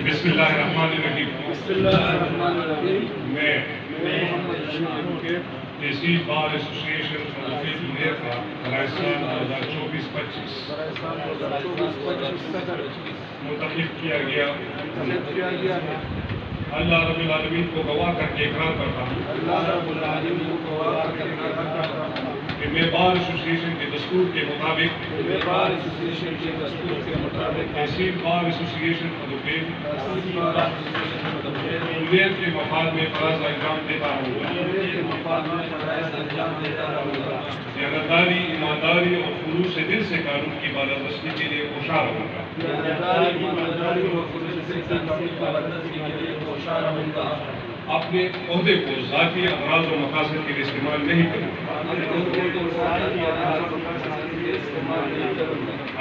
بسم اللہ الرحمن الرحیم۔ میں تحصیل بار ایسوسیشن فروخی دنیا کا برائے سال 2024-25 منتخب کیا گیا اللہ رب العالمین کو گواہ کر کے اقرار کرتا ہوں کہ میں بار ایسوسیشن کے دستور کے مطابق تحصیل بار ایسوسیشن جمہوریت کے مفاد میں فرض انجام دیتا ہوں دیانتداری، ایمانداری اور خلوص دل سے قانون کی بالادستی کے لیے کوشاں رہوں گا۔ اپنے عہدے کو ذاتی اغراض و مقاصد کے لیے استعمال نہیں کروں گا۔